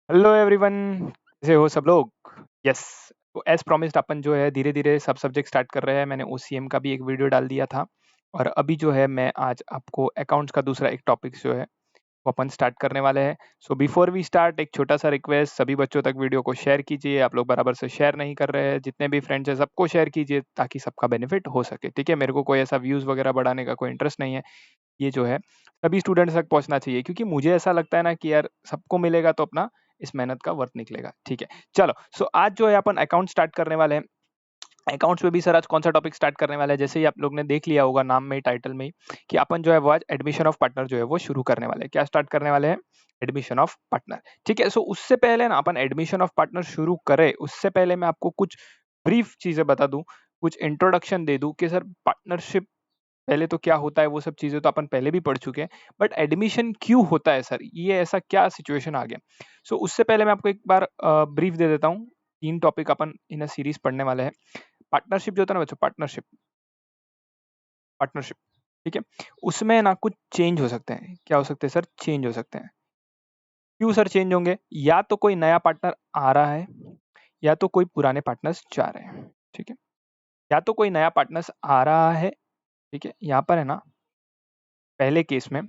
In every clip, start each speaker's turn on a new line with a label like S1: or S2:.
S1: Hello everyone, कैसे हो सब लोग? यस, तो एज प्रॉमिस्ड अपन जो है धीरे-धीरे सब सब्जेक्ट स्टार्ट कर रहे हैं। मैंने ओसीएम का भी एक वीडियो डाल दिया था और अभी जो है मैं आज आपको अकाउंट्स का दूसरा एक टॉपिक जो है वो अपन स्टार्ट करने वाले हैं। सो बिफोर वी स्टार्ट एक छोटा-सा रिक्वेस्ट, सभी बच्चों तक वीडियो को शेयर कीजिए। आप लोग बराबर से शेयर नहीं कर रहे हैं। जितने भी फ्रेंड्स हैं सबको शेयर कीजिए ताकि सबका बेनिफिट हो सके, ठीक है? मेरे को कोई ऐसा व्यूज़ वगैरह बढ़ाने का कोई इंटरेस्ट नहीं है। ये जो है सभी स्टूडेंट्स तक पहुँचना चाहिए क्योंकि मुझे ऐसा लगता है ना कि यार सबको मिलेगा तो अपना इस मेहनत का वर्थ निकलेगा, ठीक है। चलो, सो आज जो है अपन अकाउंट स्टार्ट करने वाले हैं। अकाउंट्स में भी सर आज कौन-सा टॉपिक स्टार्ट करने वाला है, जैसे ही आप लोग ने देख लिया होगा नाम में ही, टाइटल में ही कि अपन जो है वो आज एडमिशन ऑफ पार्टनर जो है वो शुरू करने वाले हैं। क्या स्टार्ट करने वाले हैं? एडमिशन ऑफ पार्टनर, ठीक है। सो उससे पहले ना अपन एडमिशन ऑफ पार्टनर शुरू करें, उससे पहले मैं आपको कुछ ब्रीफ चीज़ें बता दूँ, कुछ इंट्रोडक्शन दे दूँ कि सर पार्टनरशिप पहले तो क्या होता है, वो सब चीज़ें तो अपन पहले भी पढ़ चुके हैं, बट एडमिशन क्यों होता है सर? ये ऐसा क्या सिचुएशन आ गया? सो उससे पहले मैं आपको एक बार ब्रीफ दे देता हूँ। 3 टॉपिक अपन इन अ सीरीज़ पढ़ने वाले हैं। पार्टनरशिप जो होता है ना बच्चों, पार्टनरशिप पार्टनरशिप, ठीक है? उसमें ना कुछ चेंज हो सकते हैं। क्या हो सकते हैं सर? चेंज हो सकते हैं। क्यों सर चेंज होंगे? या तो कोई नया पार्टनर आ रहा है, या तो कोई पुराने पार्टनर्स जा रहे हैं, ठीक है? या तो कोई नया पार्टनर्स आ रहा है, ठीक है? यहाँ पर है ना, पहले केस में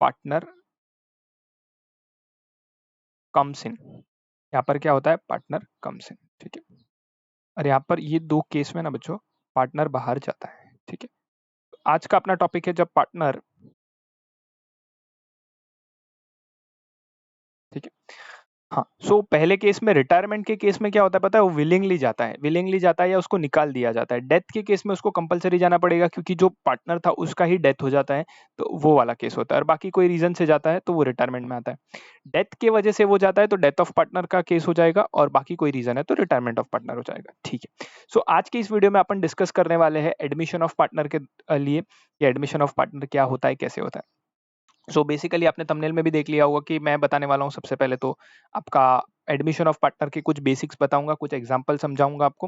S1: पार्टनर कम्स इन, यहाँ पर क्या होता है? पार्टनर कम्स इन, ठीक है? और यहाँ पर ये 2 केस में ना बच्चों पार्टनर बाहर जाता है, ठीक है? आज का अपना टॉपिक है जब पार्टनर, ठीक है? हाँ, सो पहले केस में, रिटायरमेंट के केस में क्या होता है पता है? वो विलिंगली जाता है, विलिंगली जाता है या उसको निकाल दिया जाता है। डेथ के केस में उसको कंपल्सरी जाना पड़ेगा क्योंकि जो पार्टनर था उसका ही डेथ हो जाता है, तो वो वाला केस होता है। और बाकी कोई रीज़न से जाता है तो वो रिटायरमेंट में आता है। डेथ की वजह से वो जाता है तो डेथ ऑफ पार्टनर का केस हो जाएगा और बाकी कोई रीज़न है तो रिटायरमेंट ऑफ पार्टनर हो जाएगा, ठीक है। सो आज की इस वीडियो में अपन डिस्कस करने वाले हैं एडमिशन ऑफ पार्टनर के लिए, कि एडमिशन ऑफ पार्टनर क्या होता है, कैसे होता है। सो बेसिकली आपने थंबनेल में भी देख लिया होगा कि मैं बताने वाला हूँ सबसे पहले तो आपका एडमिशन ऑफ पार्टनर के कुछ बेसिक्स बताऊंगा, कुछ एग्जांपल समझाऊंगा आपको।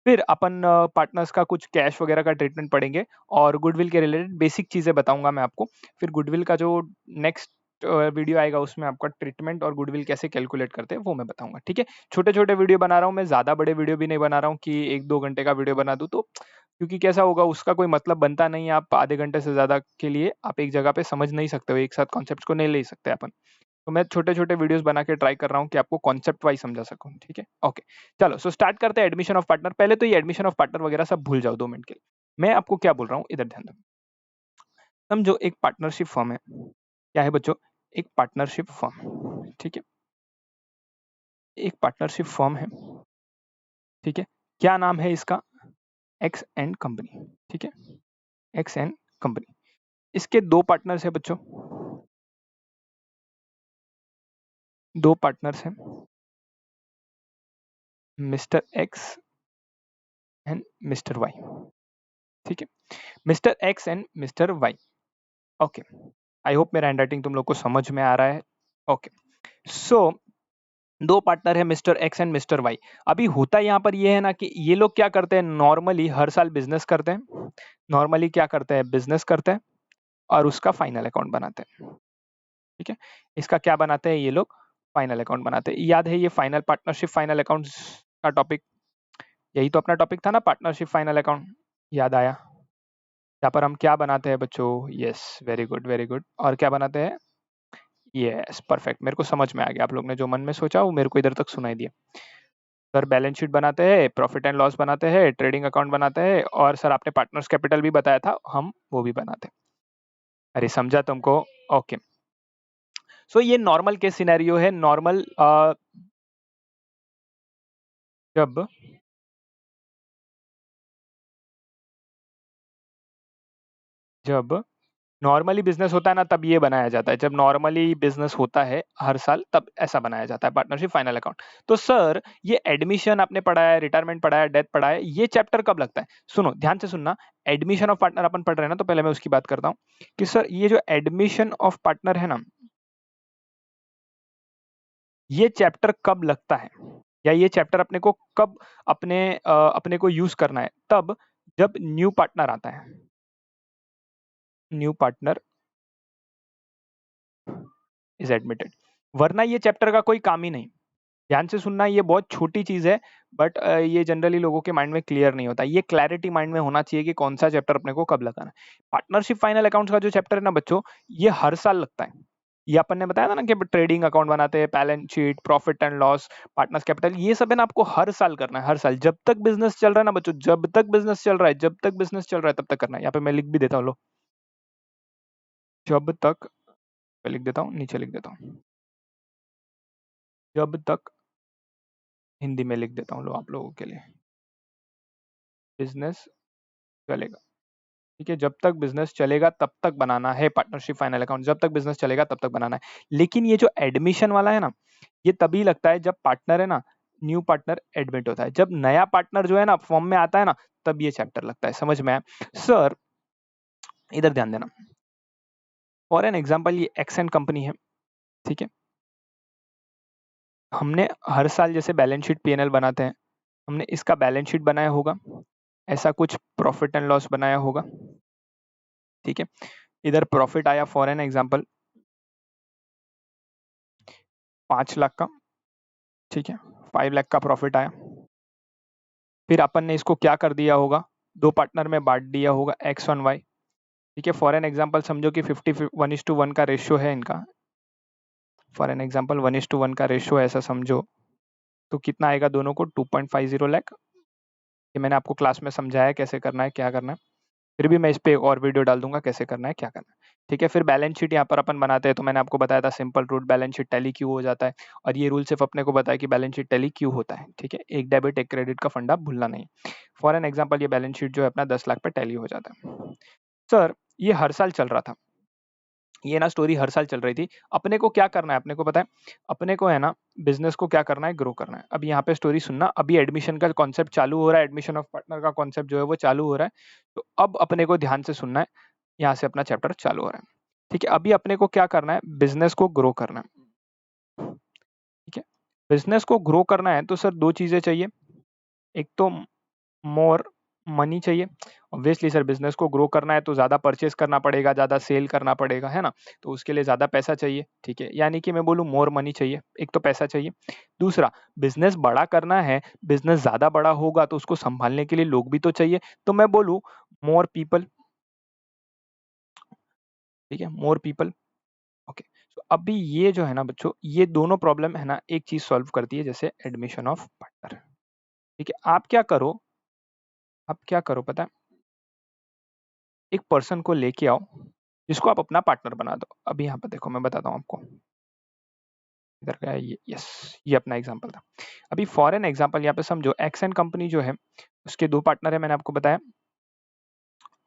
S1: फिर अपन पार्टनर्स का कुछ कैश वगैरह का ट्रीटमेंट पढ़ेंगे और गुडविल के रिलेटेड बेसिक चीजें बताऊंगा मैं आपको। फिर गुडविल का जो नेक्स्ट वीडियो आएगा उसमें आपका ट्रीटमेंट और गुडविल कैसे कैलकुलेट करते हैं वो मैं बताऊंगा, ठीक है। छोटे छोटे वीडियो बना रहा हूँ मैं, ज्यादा बड़े वीडियो भी नहीं बना रहा हूँ कि 1-2 घंटे का वीडियो बना दूं, तो क्योंकि कैसा होगा उसका कोई मतलब बनता नहीं है। आप आधे घंटे से ज्यादा के लिए आप एक जगह पे समझ नहीं सकते हो, एक साथ कॉन्सेप्ट को नहीं ले सकते अपन। तो मैं छोटे-छोटे वीडियोस बना के ट्राई कर रहा हूँ कि आपको कॉन्सेप्ट वाइज़ समझा सकूँ, ठीक है? ओके, चलो सो स्टार्ट करते हैं एडमिशन ऑफ पार्टनर। पहले तो ये एडमिशन ऑफ पार्टनर वगैरह सब भूल जाओ 2 मिनट के लिए। मैं आपको क्या बोल रहा हूँ इधर ध्यान दो। समझो एक पार्टनरशिप फर्म है। क्या है बच्चों? एक पार्टनरशिप फर्म, ठीक है? एक पार्टनरशिप फर्म है, ठीक है? क्या नाम है इसका? एक्स एंड कंपनी, ठीक है? X and company. इसके 2 पार्टनर्स हैं बच्चों, 2 पार्टनर्स हैं, mister X and mister Y, ठीक है? Mister X and mister Y, okay. I hope मेरा हैंडराइटिंग तुम लोग को समझ में आ रहा है। ओके, सो 2 पार्टनर है mister X and mister Y. अभी होता यहाँ पर ये है ना कि ये लोग क्या करते हैं, नॉर्मली हर साल बिजनेस करते हैं। नॉर्मली क्या करते हैं? बिजनेस करते हैं और उसका फाइनल अकाउंट बनाते हैं, ठीक है। इसका क्या बनाते हैं ये लोग? फाइनल अकाउंट बनाते हैं। याद है ये फाइनल पार्टनरशिप फाइनल अकाउंट का टॉपिक? यही तो अपना टॉपिक था ना, पार्टनरशिप फाइनल अकाउंट। याद आया? यहाँ पर हम क्या बनाते हैं बच्चों? Yes, very good very good. और क्या बनाते हैं? Yes, perfect. मेरे को समझ में आ गया, आप लोग ने जो मन में सोचा वो मेरे को इधर तक सुनाई दिया। सर बैलेंस शीट बनाते हैं, प्रॉफिट एंड लॉस बनाते हैं, ट्रेडिंग अकाउंट बनाते हैं और सर आपने पार्टनर्स कैपिटल भी बताया था, हम वो भी बनाते हैं। अरे समझा तुमको? ओके, सो ये नॉर्मल केस सिनेरियो है। नॉर्मल जब जब नॉर्मली बिजनेस होता है ना तब ये बनाया जाता है। जब नॉर्मली बिजनेस होता है हर साल तब ऐसा बनाया जाता है पार्टनरशिप फाइनल अकाउंट। तो सर ये एडमिशन आपने पढ़ा है, रिटायरमेंट पढ़ा है, डेथ पढ़ा है, ये चैप्टर कब लगता है? सुनो ध्यान से सुनना। एडमिशन ऑफ पार्टनर अपन पढ़ रहे हैं ना, तो पहले मैं उसकी बात करता हूँ कि सर ये जो एडमिशन ऑफ पार्टनर है ना, ये चैप्टर कब लगता है या ये चैप्टर अपने को कब अपने को यूज करना है? तब जब न्यू पार्टनर आता है। New partner is admitted. वरना ये चैप्टर का कोई काम ही नहीं। ध्यान से सुनना, ये बहुत छोटी चीज है, बट ये जनरली लोगों के माइंड में क्लियर नहीं होता। ये क्लैरिटी माइंड में होना चाहिए कि कौन सा चैप्टर अपने को कब लगाना है। पार्टनरशिप फाइनल अकाउंट्स का जो चैप्टर है ना बच्चों, ये हर साल लगता है। ये अपन ने बताया था ना कि ट्रेडिंग अकाउंट बनाते हैं, balance sheet, profit and loss, partners capital, ये सब है ना आपको हर साल करना है, हर साल। जब तक बिजनेस चल रहा है ना बच्चों, जब तक बिजनेस चल रहा है, जब तक बिजनेस चल रहा है तब तक करना है। यहाँ पे मैं लिख भी देता हूँ, लो, जब तक, मैं लिख देता हूँ, नीचे लिख देता हूँ, जब तक, हिंदी में लिख देता हूँ, लो आप लोगों के लिए, बिजनेस चलेगा। ठीक है, जब तक बिजनेस चलेगा तब तक बनाना है पार्टनरशिप फाइनल अकाउंट, जब तक बिजनेस चलेगा तब तक बनाना है। लेकिन ये जो एडमिशन वाला है ना, ये तभी लगता है जब पार्टनर है ना, न्यू पार्टनर एडमिट होता है। जब नया पार्टनर जो है ना फॉर्म में आता है ना, तब ये चैप्टर लगता है। समझ में आया? सर इधर ध्यान देना, फॉर एन एग्जाम्पल ये एक्स एंड कंपनी है, ठीक है। हमने हर साल जैसे बैलेंस शीट पीएनएल बनाते हैं, हमने इसका बैलेंस शीट बनाया होगा, ऐसा कुछ प्रॉफिट एंड लॉस बनाया होगा, ठीक है। इधर प्रॉफिट आया फॉर एन एग्जाम्पल 5 लाख का, ठीक है, 5 लाख का प्रॉफिट आया। फिर अपन ने इसको क्या कर दिया होगा, दो पार्टनर में बांट दिया होगा, एक्स वन वाई, ठीक है। फॉर एन एग्जाम्पल समझो कि 1:1 का रेशियो है इनका, फॉर एन एग्जाम्पल 1:1 का रेशियो ऐसा समझो, तो कितना आएगा दोनों को, 2.50 लाख। ये मैंने आपको क्लास में समझाया कैसे करना है, क्या करना है। फिर भी मैं इस पे एक और वीडियो डाल दूंगा कैसे करना है, क्या करना है, ठीक है। फिर बैलेंस शीट यहाँ पर अपन बनाते हैं, तो मैंने आपको बताया था simple route, balance sheet tally क्यों हो जाता है, और ये रूल सिर्फ अपने को बताया कि बैलेंस शीट टैली क्यों होता है, ठीक है। एक डेबिट एक क्रेडिट का फंडा भूलना नहीं। फॉर एन एग्जाम्पल ये बैलेंस शीट जो है अपना 10 लाख पे टैली हो जाता है। सर ये हर साल चल रहा था, ये ना स्टोरी हर साल चल रही थी। अपने को क्या करना है, अपने को पता है, अपने को है ना बिजनेस को क्या करना है, ग्रो करना है। अब यहाँ पे स्टोरी सुनना, अभी एडमिशन का कॉन्सेप्ट चालू हो रहा है, एडमिशन ऑफ पार्टनर का कॉन्सेप्ट जो है वो चालू हो रहा है। तो अब अपने को ध्यान से सुनना है, यहाँ से अपना चैप्टर चालू हो रहा है, ठीक है। अभी अपने को क्या करना है, बिजनेस को ग्रो करना है, ठीक है। बिजनेस को ग्रो करना है तो सर दो चीजें चाहिए, एक तो मोर मनी चाहिए। ऑब्वियसली सर बिजनेस को ग्रो करना है तो ज्यादा परचेस करना पड़ेगा, ज्यादा सेल करना पड़ेगा, है ना। तो उसके लिए ज्यादा पैसा चाहिए, ठीक है। यानी कि मैं बोलूँ मोर मनी चाहिए, एक तो पैसा चाहिए। दूसरा, बिजनेस बड़ा करना है, बिजनेस ज्यादा बड़ा होगा तो उसको संभालने के लिए लोग भी तो चाहिए, तो मैं बोलूँ मोर पीपल, ठीक है, मोर पीपल। ओके, तो अभी ये जो है ना बच्चों, ये दोनों प्रॉब्लम है ना एक चीज सॉल्व करती है, जैसे एडमिशन ऑफ पार्टनर, ठीक है। आप क्या करो पता है, एक पर्सन को लेके आओ जिसको आप अपना पार्टनर बना दो। अभी यहाँ पर देखो मैं बताता हूँ आपको, इधर गया ये, यस, ये अपना एग्जांपल था। अभी फॉरेन एग्जांपल यहाँ पे समझो, एक्स एंड कंपनी जो है उसके दो पार्टनर है, मैंने आपको बताया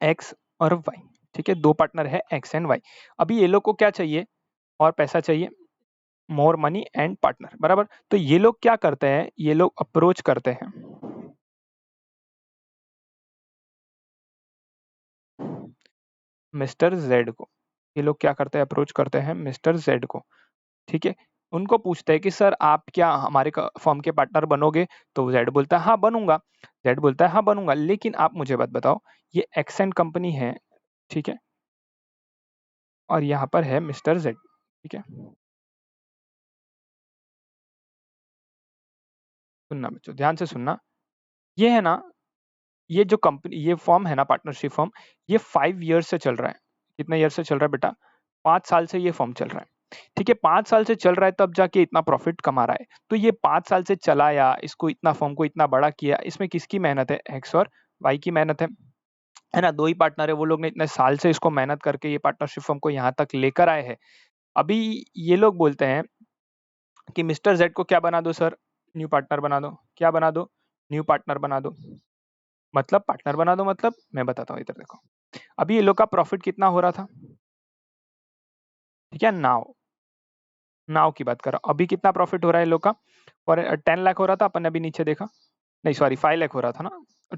S1: एक्स और वाई, ठीक है। दो पार्टनर है एक्स एंड वाई। अभी ये लोग को क्या चाहिए, और पैसा चाहिए, मोर मनी एंड पार्टनर, बराबर। तो ये लोग क्या करते हैं, ये लोग अप्रोच करते हैं मिस्टर जेड को। ये लोग क्या करते हैं, अप्रोच करते हैं मिस्टर जेड को, ठीक है। उनको पूछते हैं कि सर आप क्या हमारे फर्म के पार्टनर बनोगे, तो जेड बोलता है हाँ बनूंगा, जेड बोलता है हाँ बनूंगा, लेकिन आप मुझे बात बताओ, ये एक्स एंड कंपनी है, ठीक है, और यहाँ पर है मिस्टर जेड, ठीक है। सुनना बच्चों, ध्यान से सुनना, ये है ना, ये जो कंपनी, ये फॉर्म है ना पार्टनरशिप फॉर्म, ये 5 ईयर से चल रहा है। कितने ईयर से चल रहा है बेटा, 5 साल से ये फॉर्म चल रहा है, ठीक है। 5 साल से चल रहा है तब जाके इतना प्रॉफिट कमा रहा है। तो ये 5 साल से चलाया, इसको इतना फॉर्म को इतना बड़ा किया, इसमें किसकी मेहनत है, एक्स और वाई की मेहनत है ना। दो ही पार्टनर है, वो लोग ने इतने साल से इसको मेहनत करके ये पार्टनरशिप फॉर्म को यहाँ तक लेकर आए हैं। अभी ये लोग बोलते हैं कि मिस्टर जेड को क्या बना दो सर, न्यू पार्टनर बना दो। क्या बना दो, न्यू पार्टनर बना दो। मतलब पार्टनर बना दो, मतलब मैं बताता हूँ, इधर देखो। अभी ये लोग का प्रॉफिट कितना हो रहा था, ठीक है, नाउ, नाउ की बात कर रहा हूँ, अभी कितना प्रॉफिट हो रहा है इन लोग का। और 10 लाख हो रहा था, अपन ने अभी नीचे देखा, नहीं सॉरी 5 लाख हो रहा था ना,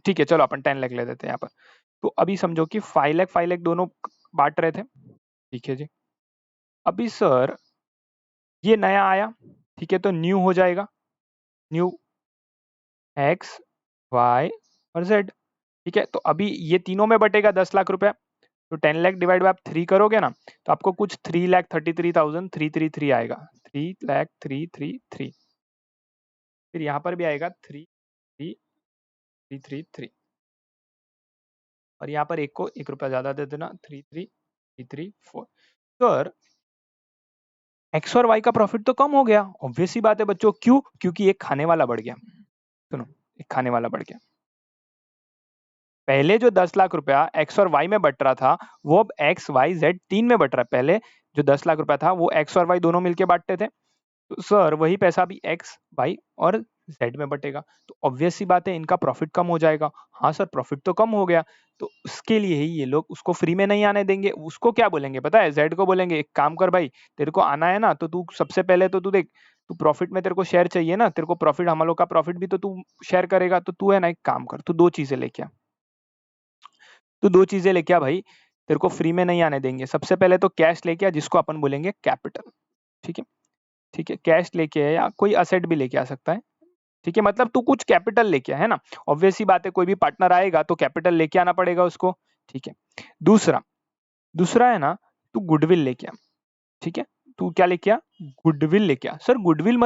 S1: ठीक है चलो अपन 10 लाख ले देते हैं यहाँ पर। तो अभी समझो कि 5 लाख दोनों बांट रहे थे, ठीक है जी। अभी सर ये नया आया, ठीक है, तो न्यू हो जाएगा, न्यू एक्स वाई और जेड, ठीक है। तो अभी ये तीनों में बटेगा 10 लाख रुपया, तो 10 लाख डिवाइड बाय आप 3 करोगे ना, तो आपको कुछ 3,33,333 आएगा, 3,33,333। फिर यहाँ पर भी आएगा 3,33,333 और यहाँ पर एक को 1 रुपया ज्यादा दे देना, 3,3,334। सर एक्स और वाई का प्रॉफिट तो कम हो गया, ऑब्वियस सी बात है बच्चों, क्यों? क्योंकि एक खाने वाला बढ़ गया। सुनो, एक खाने वाला बढ़ गया। पहले जो 10 लाख रुपया एक्स और वाई में बट रहा था, वो अब एक्स वाई जेड 3 में बट रहा है। पहले जो 10 लाख रुपया था वो एक्स और वाई दोनों मिलके बांटते थे, तो सर वही पैसा भी एक्स वाई और जेड में बटेगा, तो ऑब्वियस सी बात है इनका प्रॉफिट कम हो जाएगा। हाँ सर, प्रॉफिट तो कम हो गया, तो उसके लिए ही ये लोग उसको फ्री में नहीं आने देंगे। उसको क्या बोलेंगे पता है? जेड को बोलेंगे एक काम कर भाई, तेरे को आना है ना, तो तू सबसे पहले तो तू देख, तू प्रॉफिट में तेरे को शेयर चाहिए ना, तेरे को प्रॉफिट, हम लोग का प्रॉफिट भी तो तू शेयर करेगा, तो तू है ना एक काम कर, तू 2 चीजें लेके आ। तो 2 चीजें लेके आ भाई, तेरे को फ्री में नहीं आने देंगे। सबसे पहले तो कैश लेके आ, जिसको अपन बोलेंगे कैपिटल। ठीक है, ठीक है, कैश लेके आ या कोई असेट भी लेके आ सकता है। ठीक है, मतलब तू कुछ कैपिटल लेके आ, है ना। ऑब्वियस सी बात है, कोई भी पार्टनर आएगा तो कैपिटल लेके आना पड़ेगा उसको। ठीक है, दूसरा दूसरा है ना, तू गुडविल लेके आ। ठीक है, तू क्या लेके आ? गुडविल लेके आ। सर गुडविल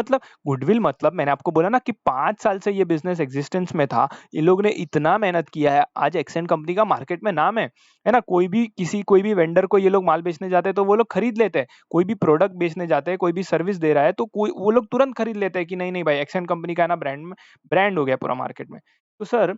S1: मतलब मैंने आपको बोला ना कि 5 साल से ये बिजनेस एग्जिस्टेंस में था, ये लोग ने इतना मेहनत किया है, आज एक्सेंट कंपनी का मार्केट में नाम है ना। कोई भी वेंडर को ये लोग माल बेचने जाते हैं तो वो लोग खरीद लेते हैं, कोई भी प्रोडक्ट बेचने जाते हैं, कोई भी सर्विस दे रहा है तो कोई वो लोग तुरंत खरीद लेते हैं कि नहीं नहीं भाई, एक्सेंट कंपनी का ना ब्रांड हो गया पूरा मार्केट में। तो सर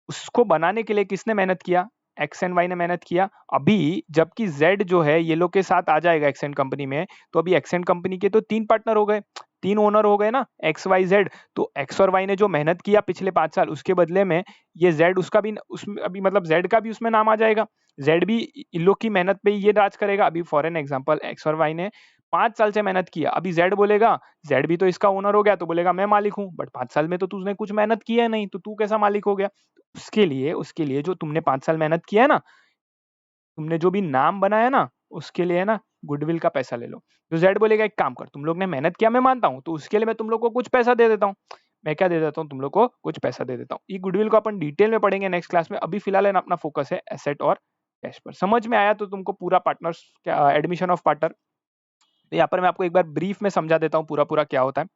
S1: उसको बनाने के लिए किसने मेहनत किया? एक्स एंड वाई ने मेहनत किया। अभी जबकि जेड जो है ये लोग के साथ आ जाएगा एक्सेंट कंपनी में, तो अभी एक्सेंट कंपनी के तो 3 पार्टनर हो गए, 3 ओनर हो गए ना, एक्स वाई जेड। तो एक्स और वाई ने जो मेहनत किया पिछले 5 साल, उसके बदले में ये जेड, उसका भी उसमें अभी मतलब जेड का भी उसमें नाम आ जाएगा। जेड भी इन लोग की मेहनत पे ही ये राज करेगा। अभी फॉर एन एग्जाम्पल, एक्स और वाई ने 5 साल से मेहनत किया, अभी जेड बोलेगा, जेड भी तो इसका ओनर हो गया, तो बोलेगा मैं मालिक हूँ, बट 5 साल में तो तूने कुछ मेहनत किया है नहीं, तो तू कैसा मालिक हो गया? उसके लिए जो तुमने 5 साल मेहनत किया है ना, तुमने जो भी नाम बनाया ना, उसके लिए है ना गुडविल का पैसा ले लो। तो जेड बोलेगा एक काम कर, तुम लोग ने मेहनत किया मैं मानता हूँ, तो उसके लिए मैं तुम लोग को कुछ पैसा दे देता हूँ। मैं क्या दे देता हूँ? तुम लोग को कुछ पैसा दे देता हूँ। ये गुडविल को अपन डिटेल में पढ़ेंगे नेक्स्ट क्लास में। अभी फिलहाल है ना अपना फोकस है एसेट और कैश पर। समझ में आया तो तुमको पूरा पार्टनर्स एडमिशन ऑफ पार्टनर, तो यहाँ पर मैं आपको एक बार ब्रीफ में समझा देता हूँ पूरा पूरा क्या होता है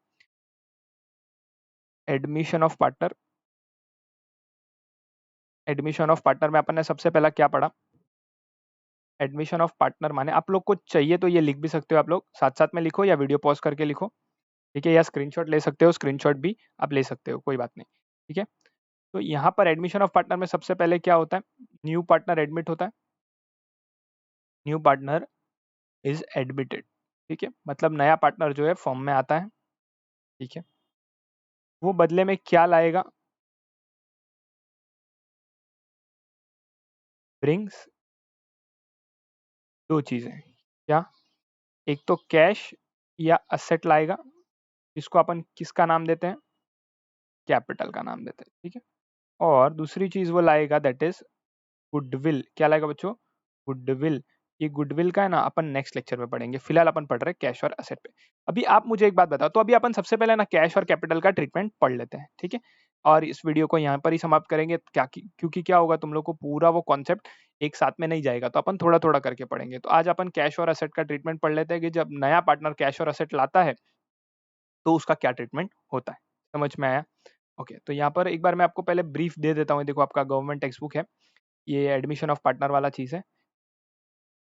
S1: admission of partner. Admission of partner में अपन ने सबसे पहला क्या पढ़ा? एडमिशन ऑफ पार्टनर माने, आप लोग को चाहिए तो ये लिख भी सकते हो, आप लोग साथ साथ में लिखो या वीडियो पॉज करके लिखो। ठीक है, या स्क्रीनशॉट ले सकते हो, स्क्रीनशॉट भी आप ले सकते हो, कोई बात नहीं। ठीक है, तो यहाँ पर एडमिशन ऑफ पार्टनर में सबसे पहले क्या होता है? न्यू पार्टनर एडमिट होता है। New partner is admitted. ठीक है, मतलब नया पार्टनर जो है फॉर्म में आता है। ठीक है, वो बदले में क्या लाएगा? ब्रिंग्स 2 चीजें। क्या? एक तो कैश या असेट लाएगा, इसको अपन किसका नाम देते हैं? कैपिटल का नाम देते हैं। ठीक है, और दूसरी चीज वो लाएगा दैट इज गुडविल। क्या लाएगा बच्चों? गुडविल। ये गुडविल का है ना अपन नेक्स्ट लेक्चर में पढ़ेंगे, फिलहाल अपन पढ़ रहे हैं कैश और असेट पे। अभी आप मुझे एक बात बताओ, तो अभी अपन सबसे पहले ना कैश और कैपिटल का ट्रीटमेंट पढ़ लेते हैं। ठीक है, और इस वीडियो को यहाँ पर ही समाप्त करेंगे। क्या क्योंकि क्या होगा, तुम लोग को पूरा वो कॉन्सेप्ट एक साथ में नहीं जाएगा, तो अपन थोड़ा थोड़ा करके पढ़ेंगे। तो आज अपन कैश और असेट का ट्रीटमेंट पढ़ लेते हैं कि जब नया पार्टनर कैश और असेट लाता है तो उसका क्या ट्रीटमेंट होता है। समझ में आया? ओके, तो यहाँ पर एक बार मैं आपको पहले ब्रीफ दे देता हूँ। देखो आपका गवर्नमेंट टेक्स्ट बुक है, ये एडमिशन ऑफ पार्टनर वाला चीज है।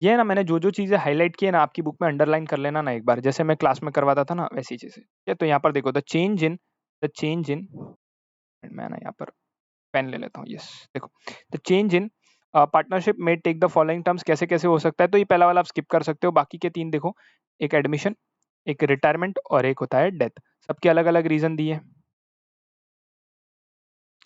S1: ये ना मैंने जो जो चीजें हाईलाइट की है ना, आपकी बुक में अंडरलाइन कर लेना ना एक बार, जैसे मैं क्लास में करवाता था ना वैसी चीजें। ये तो यहाँ पर देखो, द चेंज इन मैं ना यहाँ पर पेन ले लेता हूँ। यस, देखो, द चेंज इन पार्टनरशिप में टेक द फॉलोइंग टर्म्स। कैसे कैसे हो सकता है? तो ये पहला वाला आप स्किप कर सकते हो, बाकी के 3 देखो, एक एडमिशन, एक रिटायरमेंट और एक होता है डेथ। सबके अलग अलग रीजन दिए हैं।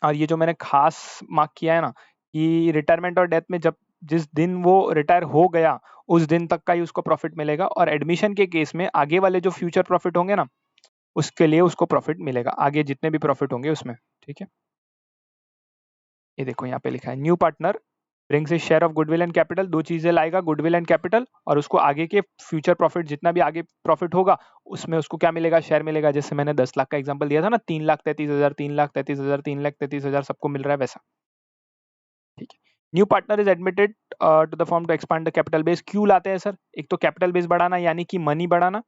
S1: और ये जो मैंने खास मार्क किया है ना, कि रिटायरमेंट और डेथ में जब जिस दिन वो रिटायर हो गया उस दिन तक का ही उसको प्रॉफिट मिलेगा, और एडमिशन के केस में आगे वाले जो फ्यूचर प्रॉफिट होंगे ना, उसके लिए उसको प्रॉफिट मिलेगा, आगे जितने भी प्रॉफिट होंगे उसमें। ठीक है, ये देखो यहाँ पे लिखा है new partner brings A share of goodwill and capital. 2 चीजें लाएगा, गुडविल एंड कैपिटल, और उसको आगे के फ्यूचर प्रॉफिट, जितना भी आगे प्रॉफिट होगा उसमें उसको क्या मिलेगा? शेयर मिलेगा। जैसे मैंने 10 लाख का एग्जांपल दिया था ना, 3,33,000, 3,33,000, 3,33,000 सबको मिल रहा है वैसा। ठीक है, new partner is admitted to the firm to expand the capital base. क्यों लाते हैं सर? एक तो कैपिटल बेस बढ़ाना यानी कि मनी बढ़ाना,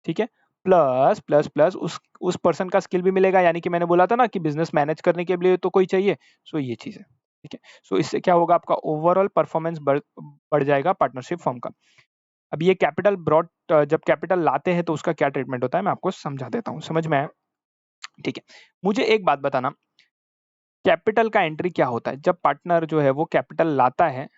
S1: ठीक है, प्लस प्लस प्लस उस पर्सन का स्किल भी मिलेगा, यानी कि मैंने बोला था ना कि बिजनेस मैनेज करने के लिए तो कोई चाहिए, सो ये चीज है, ठीक है। सो इससे क्या होगा, आपका ओवरऑल परफॉर्मेंस बढ़ जाएगा पार्टनरशिप फर्म का। अब ये कैपिटल ब्रॉड, जब कैपिटल लाते हैं तो उसका क्या ट्रीटमेंट होता है मैं आपको समझा देता हूँ, समझ में आया? ठीक है, मुझे एक बात बताना, कैपिटल का एंट्री क्या होता है? जब पार्टनर जो है वो कैपिटल लाता है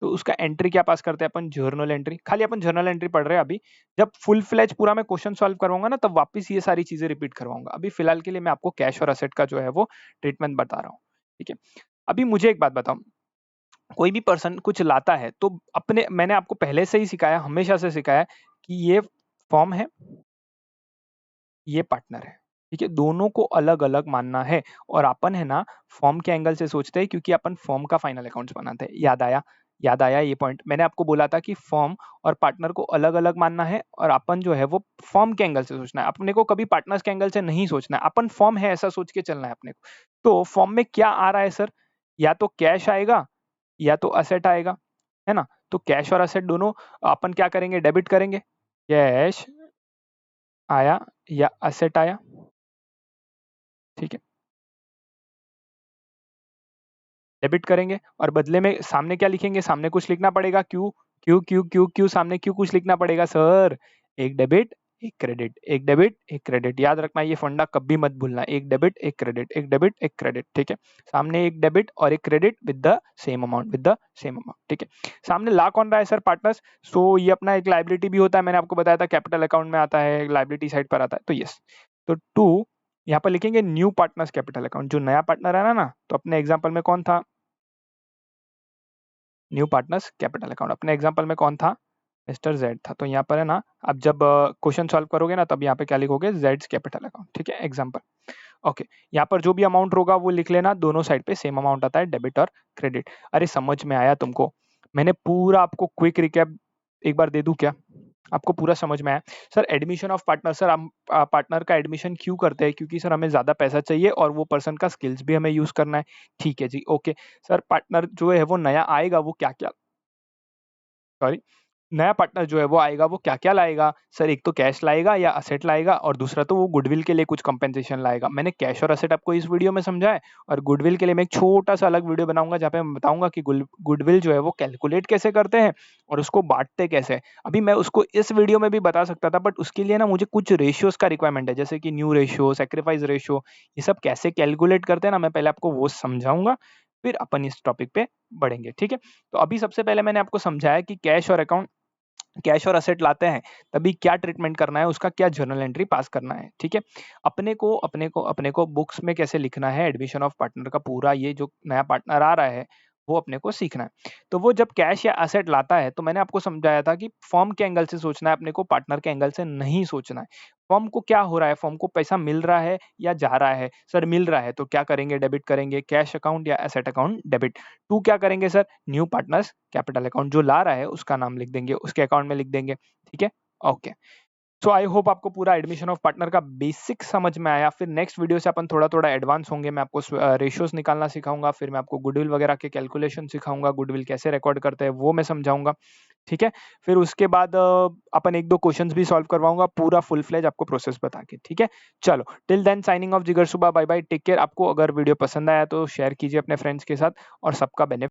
S1: तो उसका एंट्री क्या पास करते हैं अपन? Journal entry. खाली अपन जर्नल एंट्री पढ़ रहे हैं अभी, जब फुल फ्लेज पूरा मैं क्वेश्चन सॉल्व करवाऊंगा ना तब वापस ये सारी चीजें रिपीट करवाऊंगा। अभी फिलहाल के लिए मैं आपको कैश और असेट का जो है वो ट्रीटमेंट बता रहा हूँ, ठीक है। अभी मुझे एक बात बताओ, कोई भी पर्सन कुछ लाता है तो अपने, मैंने आपको पहले से ही सिखाया, हमेशा से सिखाया कि ये फॉर्म है, ये पार्टनर है, ठीक है, दोनों को अलग अलग मानना है। और अपन है ना फॉर्म के एंगल से सोचते हैं क्योंकि अपन फॉर्म का फाइनल अकाउंट्स बनाते हैं। याद आया? याद आया ये पॉइंट? मैंने आपको बोला था कि फॉर्म और पार्टनर को अलग अलग मानना है और अपन जो है वो फॉर्म के एंगल से सोचना है, अपने को कभी पार्टनर्स के एंगल से नहीं सोचना है। अपन फॉर्म है ऐसा सोच के चलना है अपने को। तो फॉर्म में क्या आ रहा है सर? या तो कैश आएगा या तो असेट आएगा, है ना। तो कैश और असेट दोनों अपन क्या करेंगे? डेबिट करेंगे। कैश आया या असेट आया, ठीक है, डेबिट करेंगे और बदले में सामने क्या लिखेंगे? सामने कुछ लिखना पड़ेगा। Q Q Q Q Q, सामने क्यू कुछ लिखना पड़ेगा सर। एक डेबिट एक क्रेडिट, एक डेबिट एक क्रेडिट, याद रखना ये फंडा कभी मत भूलना। एक डेबिट एक क्रेडिट, एक डेबिट एक क्रेडिट, ठीक है। सामने एक डेबिट और एक credit with the same amount, with the same amount, ठीक है। सामने ला कौन रहा है सर? पार्टनर्स। सो ये अपना एक लाइबिलिटी भी होता है, मैंने आपको बताया था कैपिटल अकाउंट में आता है, लाइबिलिटी साइड पर आता है, तो यस। तो टू यहाँ पर लिखेंगे न्यू पार्टनर्स कैपिटल अकाउंट, जो नया पार्टनर है ना, तो अपने एग्जाम्पल में कौन था? New partners capital account. अपने एग्जांपल में कौन था? मिस्टर जेड था। तो यहाँ पर है ना, अब जब क्वेश्चन सॉल्व करोगे ना तब यहाँ पे क्या लिखोगे? जेड्स कैपिटल अकाउंट, ठीक है, एग्जांपल। ओके, यहाँ पर जो भी अमाउंट होगा वो लिख लेना, दोनों साइड पे सेम अमाउंट आता है, डेबिट और क्रेडिट। अरे समझ में आया तुमको? मैंने पूरा आपको क्विक रिकैप एक बार दे दूं क्या? आपको पूरा समझ में आया? Sir admission of partner, sir हम पार्टनर का एडमिशन क्यों करते हैं? क्योंकि सर हमें ज्यादा पैसा चाहिए और वो पर्सन का स्किल्स भी हमें यूज करना है। ठीक है जी, ओके। सर पार्टनर जो है वो नया आएगा, वो क्या क्या, सॉरी, नया पार्टनर जो है वो आएगा, वो क्या-क्या लाएगा? सर एक तो कैश लाएगा या असेट लाएगा और दूसरा तो वो गुडविल के लिए कुछ कंपेंसेशन लाएगा। मैंने कैश और असेट आपको इस वीडियो में समझा है और गुडविल के लिए मैं एक छोटा-सा अलग वीडियो बनाऊँगा जहाँ पे मैं बताऊँगा कि गुडविल जो है वो कैलकुलेट कैसे करते हैं और उसको बाँटते कैसे हैं। अभी मैं उसको इस वीडियो में भी बता सकता था बट उसके लिए ना मुझे कुछ रेशियोज़ का रिक्वायरमेंट है, जैसे कि न्यू रेशियो, सैक्रिफाइस रेशियो, ये सब कैसे कैलकुलेट करते हैं ना, मैं पहले आपको वो समझाऊँगा, फिर अपन इस टॉपिक पे बढ़ेंगे, ठीक है? तो अभी सबसे पहले मैंने आपको समझाया कि कैश और असेट लाते हैं तभी क्या ट्रीटमेंट करना है, उसका क्या जर्नल एंट्री पास करना है, ठीक है। अपने को बुक्स में कैसे लिखना है, एडमिशन ऑफ पार्टनर का पूरा ये जो नया पार्टनर आ रहा है वो अपने को सीखना है। तो वो जब कैश या असेट लाता है तो मैंने आपको समझाया था कि फर्म के एंगल से सोचना है अपने को, पार्टनर के एंगल से नहीं सोचना है। फर्म को क्या हो रहा है? फर्म को पैसा मिल रहा है या जा रहा है? सर मिल रहा है तो क्या करेंगे? डेबिट करेंगे, कैश अकाउंट या एसेट अकाउंट डेबिट। टू क्या करेंगे sir? New partners capital account, जो ला रहा है उसका नाम लिख देंगे, उसके अकाउंट में लिख देंगे, ठीक है, ओके। सो आई होप आपको पूरा एडमिशन ऑफ पार्टनर का बेसिक समझ में आया। फिर नेक्स्ट वीडियो से अपन थोड़ा थोड़ा एडवांस होंगे, मैं आपको रेशियोज निकालना सिखाऊंगा, फिर मैं आपको गुडविल वगैरह के कैलकुलेशन सिखाऊंगा, गुडविल कैसे रिकॉर्ड करते हैं वो मैं समझाऊंगा, ठीक है। फिर उसके बाद अपन एक दो क्वेश्चंस भी सॉल्व करवाऊंगा, पूरा फुल फ्लेज आपको प्रोसेस बता के, ठीक है। चलो टिल देन साइनिंग ऑफ, जिगर सुबह, बाय बाय, टेक केयर। आपको अगर वीडियो पसंद आया तो शेयर कीजिए अपने फ्रेंड्स के साथ और सबका बेनिफिट